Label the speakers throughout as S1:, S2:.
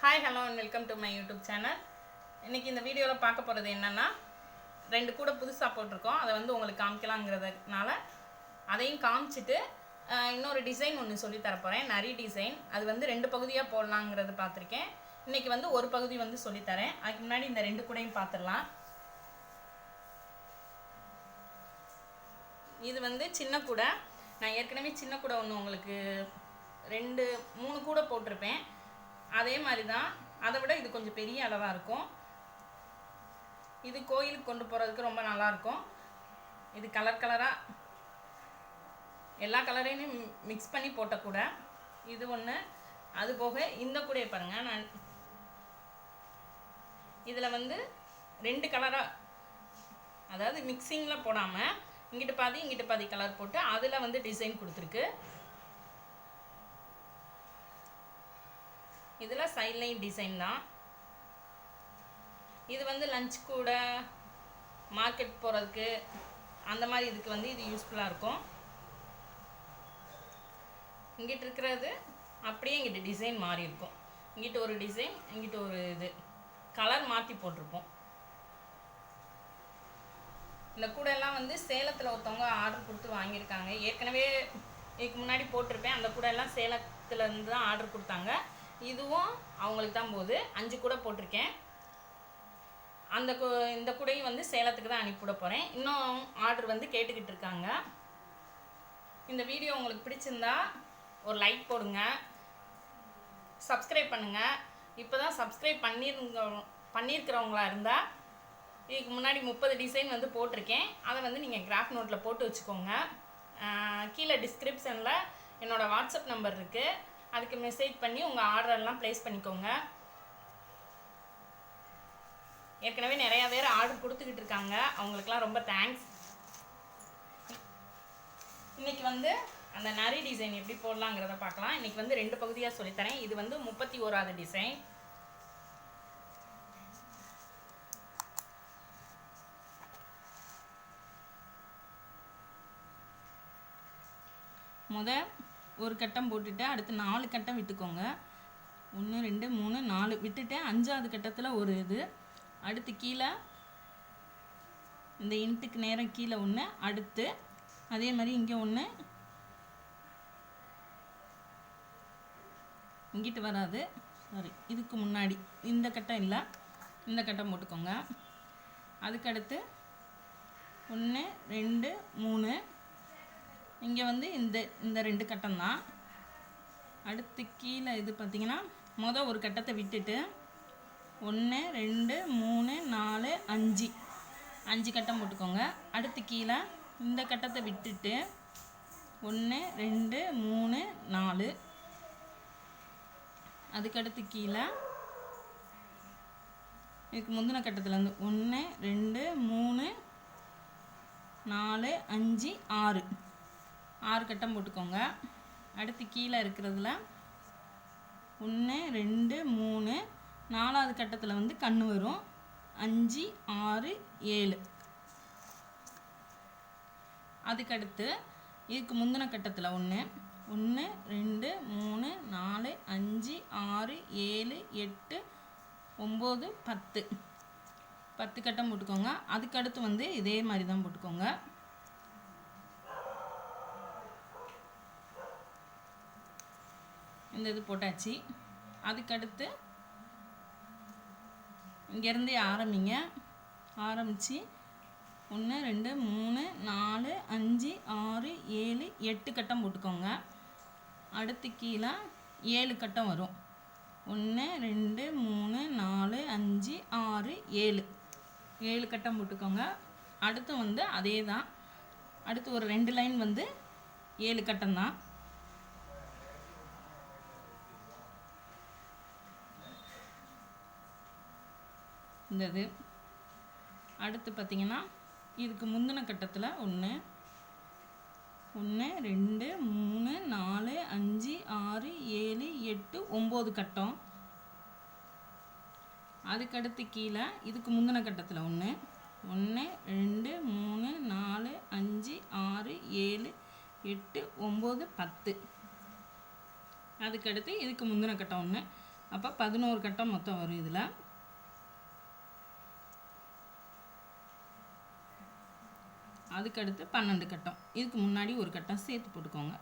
S1: Hi hello and welcome to my YouTube channel. இன்றைக்கி இந்த வீடியோவில் பார்க்க போகிறது என்னென்னா, 2 கூட புதுசாக போட்டிருக்கோம். அதை வந்து உங்களுக்கு காமிக்கலாங்கிறதுனால அதையும் காமிச்சிட்டு இன்னொரு டிசைன் ஒன்று சொல்லி தரப்போகிறேன். நரி டிசைன். அது வந்து 2 பகுதியாக போடலாங்கிறது பார்த்துருக்கேன். இன்றைக்கி வந்து ஒரு பகுதி வந்து சொல்லித்தரேன். அதுக்கு முன்னாடி இந்த 2 கூடையும் பார்த்துடலாம். இது வந்து சின்ன கூடை. நான் ஏற்கனவே சின்ன கூடை ஒன்று உங்களுக்கு 2-3 கூட போட்டிருப்பேன். அதே மாதிரி தான், அதை விட இது கொஞ்சம் பெரிய அளவாக இருக்கும். இது கோயிலுக்கு கொண்டு போகிறதுக்கு ரொம்ப நல்லாயிருக்கும். இது கலர் கலராக எல்லா கலரையும் மிக்ஸ் பண்ணி போட்ட கூட இது ஒன்று. அது போக இந்த கூடையை பாருங்கள். நான் இதில் வந்து 2 கலராக, அதாவது மிக்சிங்கில் போடாமல் இங்கிட்டு பாதி கலர் போட்டு அதில் வந்து டிசைன் கொடுத்துருக்கு. இதில் சைட்லைன் டிசைன் தான். இது வந்து லஞ்ச் கூட, மார்க்கெட் போகிறதுக்கு, அந்த மாதிரி இதுக்கு வந்து இது யூஸ்ஃபுல்லாக இருக்கும். இங்கிட்டு இருக்கிறது அப்படியே இங்கிட்டு டிசைன் மாறி இருக்கும். இங்கிட்டு ஒரு டிசைன், இங்கிட்டு ஒரு இது கலர் மாற்றி போட்டிருப்போம். இந்த கூடையெல்லாம் வந்து சேலத்தில் ஒருத்தவங்க ஆர்டர் கொடுத்து வாங்கியிருக்காங்க. ஏற்கனவே இதுக்கு முன்னாடி போட்டிருப்பேன். அந்த கூடையெல்லாம் சேலத்துலேருந்து தான் ஆர்டர் கொடுத்தாங்க. இதுவும் அவங்களுக்கு தான் போகுது. 5 கூட போட்டிருக்கேன். இந்த கூடையும் வந்து சேலத்துக்கு தான் அனுப்பிவிட போகிறேன். இன்னும் ஆர்டர் வந்து கேட்டுக்கிட்டு இருக்காங்க. இந்த வீடியோ உங்களுக்கு பிடிச்சிருந்தா ஒரு லைக் போடுங்க, சப்ஸ்கிரைப் பண்ணுங்கள். இப்போ தான் சப்ஸ்கிரைப் பண்ணியிருக்கிறவங்களா இருந்தால் இதுக்கு முன்னாடி 30 டிசைன் வந்து போட்டிருக்கேன். அதை வந்து நீங்கள் கிராஃப் நோட்டில் போட்டு வச்சுக்கோங்க. கீழே டிஸ்கிரிப்ஷனில் என்னோடய வாட்ஸ்அப் நம்பர் இருக்குது. அதுக்கு மெசேஜ் பண்ணி உங்கள் ஆர்டரெல்லாம் ப்ளேஸ் பண்ணிக்கோங்க. ஏற்கனவே நிறையா பேர் ஆர்டர் கொடுத்துக்கிட்டு இருக்காங்க. அவங்களுக்கெல்லாம் ரொம்ப தேங்க்ஸ். இன்றைக்கி வந்து அந்த நரி டிசைன் எப்படி போடலாங்கிறத பார்க்கலாம். இன்றைக்கி வந்து 2 பகுதியாக சொல்லித்தரேன். இது வந்து 31வது டிசைன். ஒரு கட்டம் போட்டுட்டு அடுத்து 4 கட்டம் விட்டுக்கோங்க. 1 2 3 4 விட்டுட்டு 5வது கட்டத்தில் ஒரு இது, அடுத்து கீழே இந்த இன்ட்டுக்கு நேரம் கீழே ஒன்று, அடுத்து அதே மாதிரி இங்கே ஒன்று, இங்கிட்டு வராது, சாரி இதுக்கு முன்னாடி இந்த கட்டம் இல்லை, இந்த கட்டம் போட்டுக்கோங்க. அதுக்கடுத்து 1 2 3 இங்கே வந்து இந்த 2 கட்டம் தான். அடுத்து கீழே இது பார்த்திங்கன்னா ஒரு கட்டத்தை விட்டுட்டு 1 2 3 4 5 கட்டம் போட்டுக்கோங்க. அடுத்து கீழே இந்த கட்டத்தை விட்டுட்டு 1 2 3 4, அதுக்கடுத்து கீழே இதுக்கு முந்தின கட்டத்துலேருந்து 1 2 3 4 5 6 கட்டம் போட்டுக்கோங்க. அடுத்து கீழே இருக்கிறதுல 1 2 3 4வது கட்டத்தில் வந்து கண்ணு வரும். 5 6 7. அதுக்கடுத்து இதுக்கு முந்தின கட்டத்தில் 1 1 2 3 4 5 6 7 8 9 10 கட்டம் போட்டுக்கோங்க. அதுக்கடுத்து வந்து இதே மாதிரி தான் போட்டுக்கோங்க. இந்த இது போட்டாச்சு. அதுக்கடுத்து இங்கேருந்தே ஆரம்பித்து 1 2 3 4 5 6 7 8 கட்டம் போட்டுக்கோங்க. அடுத்து கீழே 7 கட்டம் வரும். 1 2 3 4 5 6 7 கட்டம் போட்டுக்கோங்க. அடுத்து வந்து அதே தான். அடுத்து ஒரு 2 லைன் வந்து 7 கட்டம் தான். இந்த இது அடுத்து பார்த்திங்கன்னா இதுக்கு முந்தின கட்டத்தில் 1 1 2 3 4 5 6 7 8 9 கட்டம். அதுக்கடுத்து கீழே இதுக்கு முந்தின கட்டத்தில் 1 1 2 3 4 5 6 7 8 9 10. அதுக்கடுத்து இதுக்கு முந்தின கட்டம் 1 அப்போ 11 கட்டம் மொத்தம் வரும் இதில். அதுக்கடுத்து 12 கட்டம். இதுக்கு முன்னாடி ஒரு கட்டம் சேர்த்து போட்டுக்கோங்க.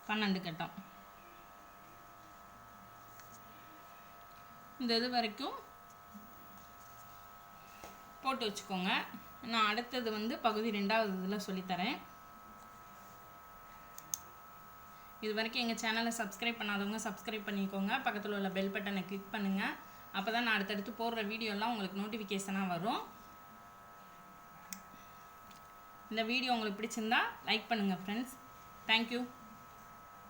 S1: 12 கட்டம். இந்த இது வரைக்கும் போட்டு வச்சுக்கோங்க. நான் அடுத்தது வந்து பகுதி 2வது இதில் சொல்லித்தரேன். இது வரைக்கும் எங்கள் சேனலை சப்ஸ்கிரைப் பண்ணாதவங்க சப்ஸ்கிரைப் பண்ணிக்கோங்க. பக்கத்தில் உள்ள பெல் பட்டனை கிளிக் பண்ணுங்கள். அப்போ தான் நான் அடுத்தடுத்து போடுற வீடியோலாம் உங்களுக்கு நோட்டிஃபிகேஷனாக வரும். இந்த வீடியோ உங்களுக்கு பிடிச்சிருந்தா லைக் பண்ணுங்கள் ஃப்ரெண்ட்ஸ். தேங்க்யூ.